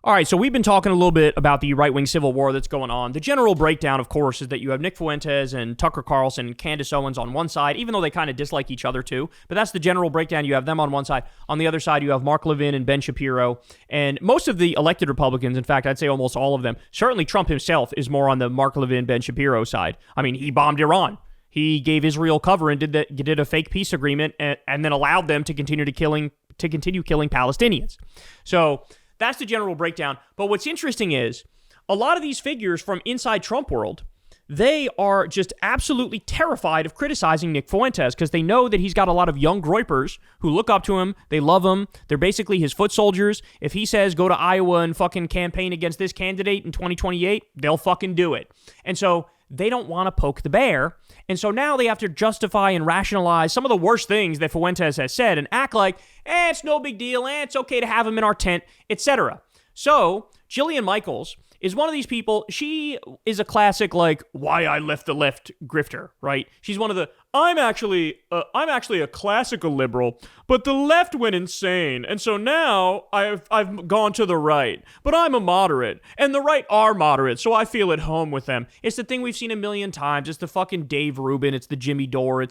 All right, so we've been talking a little bit about the right-wing civil war that's going on. The general breakdown, of course, is that you have Nick Fuentes and Tucker Carlson and Candace Owens on one side, even though they kind of dislike each other too. But that's the general breakdown. You have them on one side. On the other side, you have Mark Levin and Ben Shapiro. And most of the elected Republicans, in fact, I'd say almost all of them, certainly Trump himself is more on the Mark Levin, Ben Shapiro side. I mean, he bombed Iran. He gave Israel cover and did a fake peace agreement and then allowed them to continue killing Palestinians. So that's the general breakdown. But what's interesting is a lot of these figures from inside Trump world, they are just absolutely terrified of criticizing Nick Fuentes because they know that he's got a lot of young groypers who look up to him. They love him. They're basically his foot soldiers. If he says go to Iowa and fucking campaign against this candidate in 2028, they'll fucking do it. And so they don't want to poke the bear. And so now they have to justify and rationalize some of the worst things that Fuentes has said and act like, it's no big deal, it's okay to have him in our tent, etc. So Jillian Michaels is one of these people. She is a classic, like, why I left the left grifter, right? She's one of the, I'm actually a classical liberal, but the left went insane, and so now I've gone to the right, but I'm a moderate, and the right are moderate, so I feel at home with them. It's the thing we've seen a million times. It's the fucking Dave Rubin. It's the Jimmy Dore.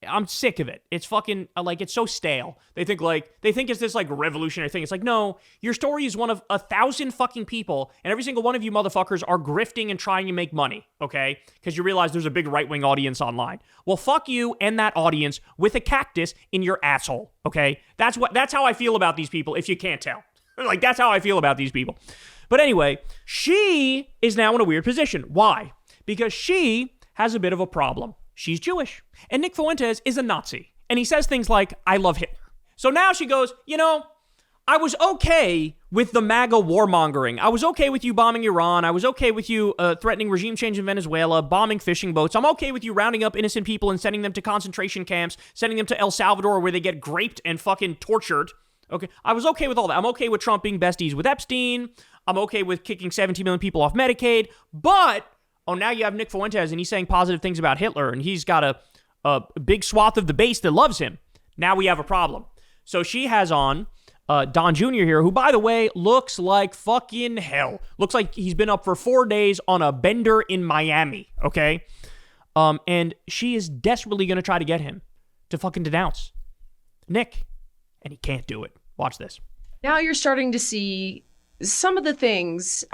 I'm sick of it. It's fucking, like, it's so stale. They think it's this, like, revolutionary thing. It's like, no, your story is one of 1,000 fucking people, and every single one of you motherfuckers are grifting and trying to make money, okay? Because you realize there's a big right-wing audience online. Well, fuck you and that audience with a cactus in your asshole, okay? That's how I feel about these people, if you can't tell. Like, that's how I feel about these people. But anyway, she is now in a weird position. Why? Because she has a bit of a problem. She's Jewish. And Nick Fuentes is a Nazi. And he says things like, I love Hitler. So now she goes, I was okay with the MAGA warmongering. I was okay with you bombing Iran. I was okay with you threatening regime change in Venezuela, bombing fishing boats. I'm okay with you rounding up innocent people and sending them to concentration camps, sending them to El Salvador where they get raped and fucking tortured. Okay, I was okay with all that. I'm okay with Trump being besties with Epstein. I'm okay with kicking 17 million people off Medicaid. But now you have Nick Fuentes and he's saying positive things about Hitler and he's got a big swath of the base that loves him. Now we have a problem. So she has on Don Jr. here, who, by the way, looks like fucking hell. Looks like he's been up for 4 days on a bender in Miami, okay? And she is desperately going to try to get him to fucking denounce Nick. And he can't do it. Watch this. Now you're starting to see some of the things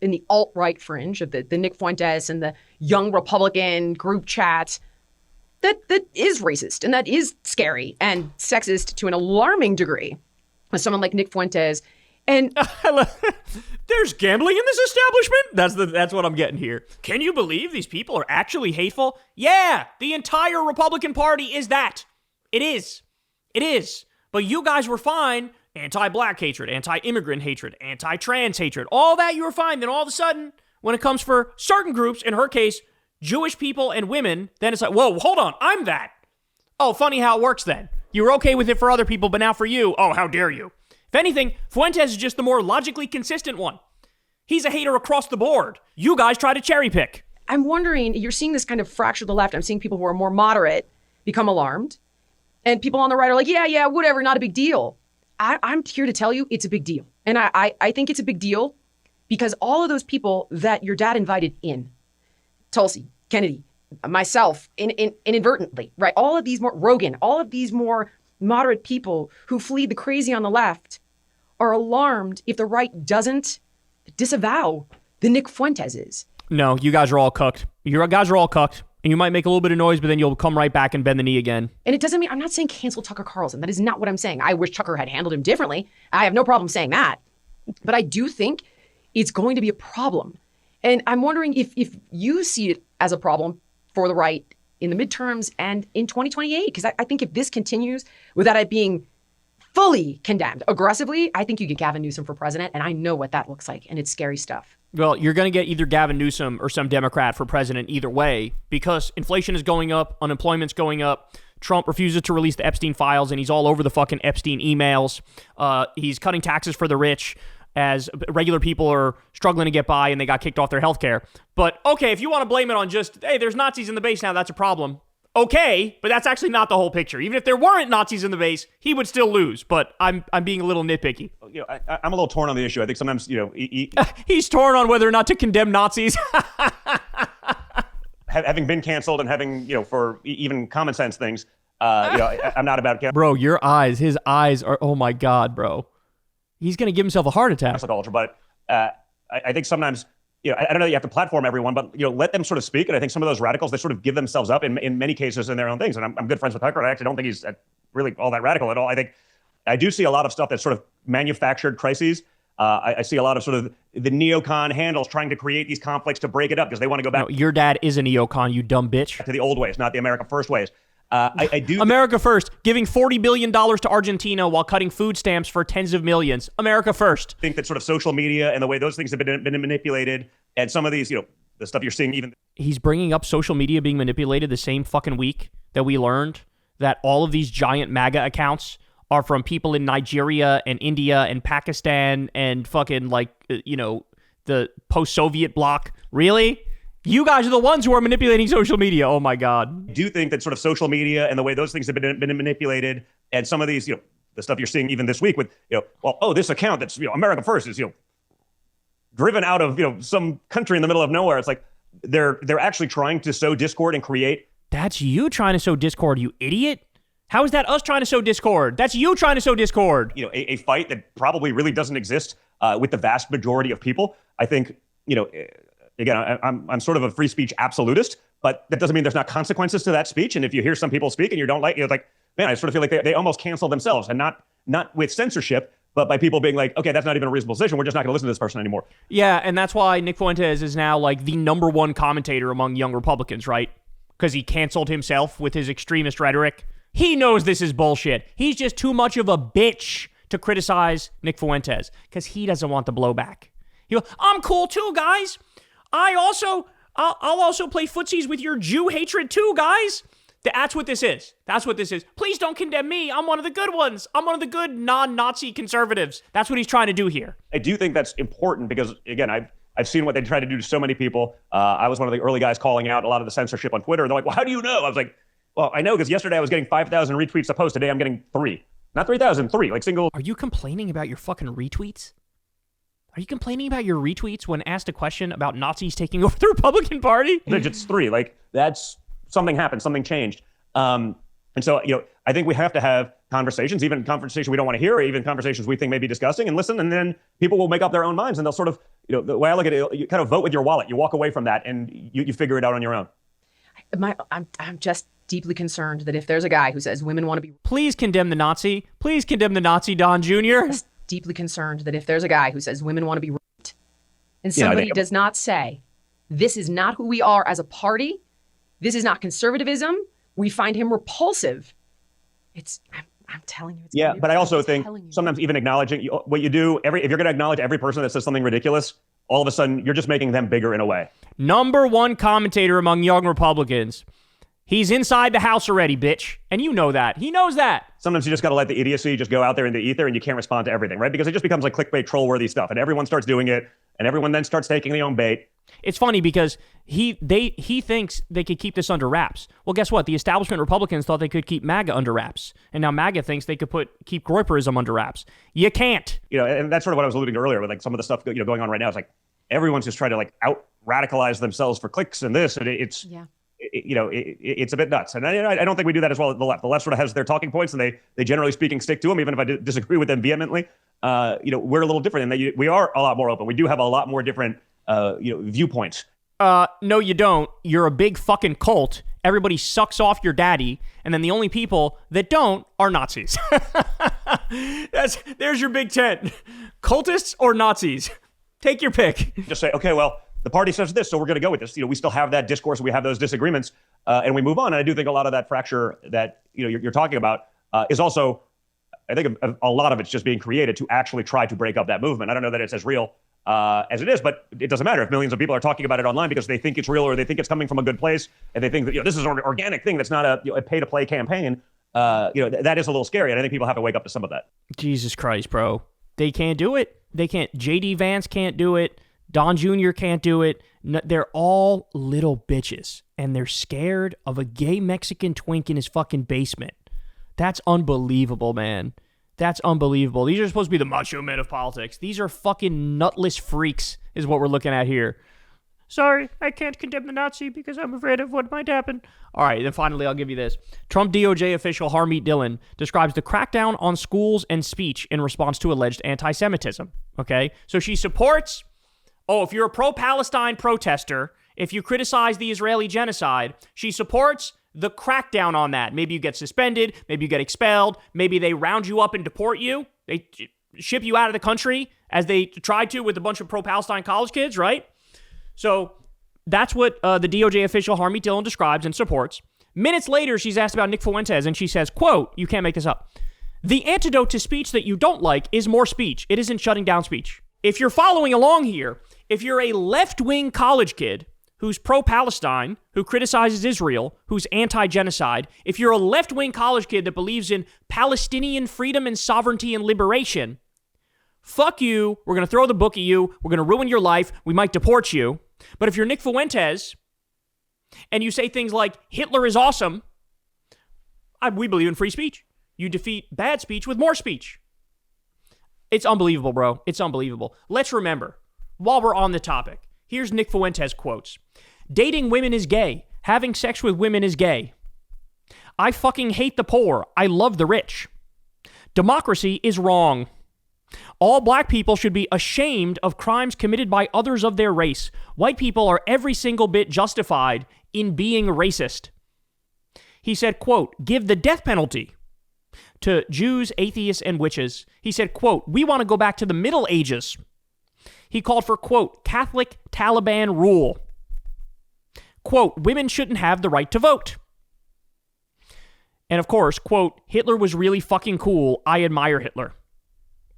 in the alt-right fringe of the Nick Fuentes and the young Republican group chat that is racist and that is scary and sexist to an alarming degree with someone like Nick Fuentes. And there's gambling in this establishment? That's what I'm getting here. Can you believe these people are actually hateful? Yeah, the entire Republican Party is that. It is. But you guys were fine. Anti-black hatred, anti-immigrant hatred, anti-trans hatred, all that you were fine. Then all of a sudden, when it comes for certain groups, in her case, Jewish people and women, then it's like, whoa, hold on, I'm that. Oh, funny how it works then. You were okay with it for other people, but now for you, oh, how dare you. If anything, Fuentes is just the more logically consistent one. He's a hater across the board. You guys try to cherry pick. I'm wondering, you're seeing this kind of fracture of the left. I'm seeing people who are more moderate become alarmed. And people on the right are like, yeah, whatever, not a big deal. I'm here to tell you it's a big deal. And I think it's a big deal because all of those people that your dad invited in, Tulsi, Kennedy, myself, inadvertently, right? All of these more, Rogan, all of these more moderate people who flee the crazy on the left are alarmed if the right doesn't disavow the Nick Fuenteses. No, you guys are all cucked. You guys are all cucked. And you might make a little bit of noise, but then you'll come right back and bend the knee again. And it doesn't mean, I'm not saying cancel Tucker Carlson. That is not what I'm saying. I wish Tucker had handled him differently. I have no problem saying that. But I do think it's going to be a problem. And I'm wondering if you see it as a problem for the right in the midterms and in 2028. Because I think if this continues without it being fully condemned aggressively, I think you get Gavin Newsom for president. And I know what that looks like. And it's scary stuff. Well, you're going to get either Gavin Newsom or some Democrat for president either way because inflation is going up, unemployment's going up, Trump refuses to release the Epstein files, and he's all over the fucking Epstein emails. He's cutting taxes for the rich as regular people are struggling to get by and they got kicked off their health care. But, okay, if you want to blame it on just, hey, there's Nazis in the base now, that's a problem. okay, but that's actually not the whole picture. Even if there weren't Nazis in the base, he would still lose. But I'm being a little nitpicky. I'm a little torn on the issue. I think sometimes, he's torn on whether or not to condemn Nazis. Having been canceled and having, for even common sense things, I'm not about bro. His eyes are. Oh my God, bro. He's gonna give himself a heart attack. Cancel culture, but I think sometimes. I don't know that you have to platform everyone, but let them sort of speak. And I think some of those radicals, they sort of give themselves up in many cases in their own things. And I'm good friends with Tucker. I actually don't think he's really all that radical at all. I do see a lot of stuff that's sort of manufactured crises. I see a lot of sort of the neocon handles trying to create these conflicts to break it up because they want to go back. No, your dad is a neocon, you dumb bitch. To the old ways, not the America First ways. I do. America First, giving $40 billion to Argentina while cutting food stamps for tens of millions. America First. I think that sort of social media and the way those things have been manipulated, and some of these, the stuff you're seeing even. He's bringing up social media being manipulated the same fucking week that we learned that all of these giant MAGA accounts are from people in Nigeria and India and Pakistan and fucking the post-Soviet bloc. Really? You guys are the ones who are manipulating social media. Oh my God. I do think that sort of social media and the way those things have been manipulated, and some of these, the stuff you're seeing even this week with, this account that's, America First is, driven out of, some country in the middle of nowhere. It's like they're actually trying to sow discord and create. That's you trying to sow discord, you idiot. How is that us trying to sow discord? That's you trying to sow discord. A fight that probably really doesn't exist with the vast majority of people. I think, again, I'm sort of a free speech absolutist, but that doesn't mean there's not consequences to that speech. And if you hear some people speak and you don't like, it's like, man, I sort of feel like they almost cancel themselves, and not with censorship, but by people being like, okay, that's not even a reasonable position. We're just not going to listen to this person anymore. Yeah, and that's why Nick Fuentes is now like the number one commentator among young Republicans, right? Because he canceled himself with his extremist rhetoric. He knows this is bullshit. He's just too much of a bitch to criticize Nick Fuentes because he doesn't want the blowback. I'm cool too, guys. I'll also play footsies with your Jew hatred too, guys. That's what this is. That's what this is. Please don't condemn me. I'm one of the good ones. I'm one of the good non-Nazi conservatives. That's what he's trying to do here. I do think that's important because, again, I've seen what they try to do to so many people. I was one of the early guys calling out a lot of the censorship on Twitter. And they're like, well, how do you know? I was like, well, I know because yesterday I was getting 5,000 retweets a post. Today I'm getting 3. Not 3,000, 3, like single. Are you complaining about your fucking retweets? Are you complaining about your retweets when asked a question about Nazis taking over the Republican Party? It's 3. Like, that's something happened, something changed. And so, I think we have to have conversations, even conversations we don't want to hear, or even conversations we think may be disgusting, and listen, and then people will make up their own minds, and they'll sort of, the way I look at it, you kind of vote with your wallet. You walk away from that, and you figure it out on your own. I'm just deeply concerned that if there's a guy who says women want to be... Please condemn the Nazi. Please condemn the Nazi, Don Jr. Deeply concerned that if there's a guy who says women want to be raped, and somebody does not say, this is not who we are as a party, this is not conservatism, we find him repulsive. I'm telling you. Yeah, but I also think sometimes even acknowledging what you do, if you're going to acknowledge every person that says something ridiculous, all of a sudden you're just making them bigger in a way. Number one commentator among young Republicans. He's inside the house already, bitch. And you know that. He knows that. Sometimes you just got to let the idiocy just go out there in the ether and you can't respond to everything, right? Because it just becomes like clickbait, troll-worthy stuff. And everyone starts doing it. And everyone then starts taking their own bait. It's funny because he thinks they could keep this under wraps. Well, guess what? The establishment Republicans thought they could keep MAGA under wraps. And now MAGA thinks they could keep Groyperism under wraps. You can't. And that's sort of what I was alluding to earlier with like some of the stuff going on right now. It's like everyone's just trying to like out-radicalize themselves for clicks and this. And it's... Yeah. It's a bit nuts. And I don't think we do that as well at the left. The left sort of has their talking points and they generally speaking stick to them, even if I disagree with them vehemently. We're a little different in that we are a lot more open. We do have a lot more different, viewpoints. No, you don't. You're a big fucking cult. Everybody sucks off your daddy. And then the only people that don't are Nazis. There's your big tent. Cultists or Nazis? Take your pick. Just say, okay, well, the party says this, so we're going to go with this. We still have that discourse, we have those disagreements, and we move on. And I do think a lot of that fracture that you're talking about is also, I think a lot of it's just being created to actually try to break up that movement. I don't know that it's as real as it is, but it doesn't matter if millions of people are talking about it online because they think it's real or they think it's coming from a good place, and they think that this is an organic thing that's not a pay-to-play campaign. That is a little scary, and I think people have to wake up to some of that. Jesus Christ, bro. They can't do it. They can't. J.D. Vance can't do it. Don Jr. can't do it. No, they're all little bitches, and they're scared of a gay Mexican twink in his fucking basement. That's unbelievable, man. That's unbelievable. These are supposed to be the macho men of politics. These are fucking nutless freaks is what we're looking at here. Sorry, I can't condemn the Nazi because I'm afraid of what might happen. All right, then finally I'll give you this. Trump DOJ official Harmeet Dillon describes the crackdown on schools and speech in response to alleged anti-Semitism. Okay? So she supports, if you're a pro-Palestine protester, if you criticize the Israeli genocide, she supports the crackdown on that. Maybe you get suspended, maybe you get expelled, maybe they round you up and deport you. They ship you out of the country as they tried to with a bunch of pro-Palestine college kids, right? So that's what the DOJ official Harmeet Dillon describes and supports. Minutes later, she's asked about Nick Fuentes, and she says, quote, you can't make this up. The antidote to speech that you don't like is more speech. It isn't shutting down speech. If you're following along here, if you're a left-wing college kid who's pro-Palestine, who criticizes Israel, who's anti-genocide, if you're a left-wing college kid that believes in Palestinian freedom and sovereignty and liberation, fuck you, we're going to throw the book at you, we're going to ruin your life, we might deport you. But if you're Nick Fuentes and you say things like, Hitler is awesome, we believe in free speech. You defeat bad speech with more speech. It's unbelievable, bro. It's unbelievable. Let's remember, while we're on the topic, here's Nick Fuentes' quotes. Dating women is gay. Having sex with women is gay. I fucking hate the poor. I love the rich. Democracy is wrong. All black people should be ashamed of crimes committed by others of their race. White people are every single bit justified in being racist. He said, quote, give the death penalty to Jews, atheists, and witches. He said, quote, we want to go back to the Middle Ages. He called for, quote, Catholic Taliban rule. Quote, women shouldn't have the right to vote. And of course, quote, Hitler was really fucking cool. I admire Hitler.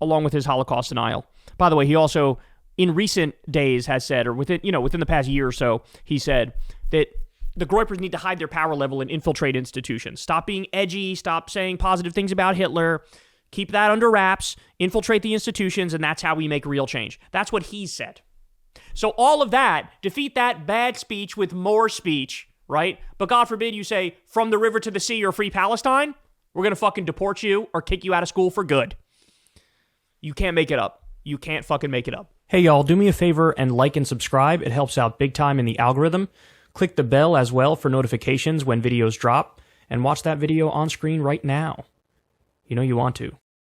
Along with his Holocaust denial. By the way, he also, in recent days, has said, or within the past year or so, he said that the Groypers need to hide their power level and infiltrate institutions. Stop being edgy. Stop saying positive things about Hitler. Keep that under wraps. Infiltrate the institutions, and that's how we make real change. That's what he said. So all of that, defeat that bad speech with more speech, right? But God forbid you say, from the river to the sea or free Palestine, we're going to fucking deport you or kick you out of school for good. You can't make it up. You can't fucking make it up. Hey, y'all, do me a favor and like and subscribe. It helps out big time in the algorithm. Click the bell as well for notifications when videos drop. And watch that video on screen right now. You know you want to.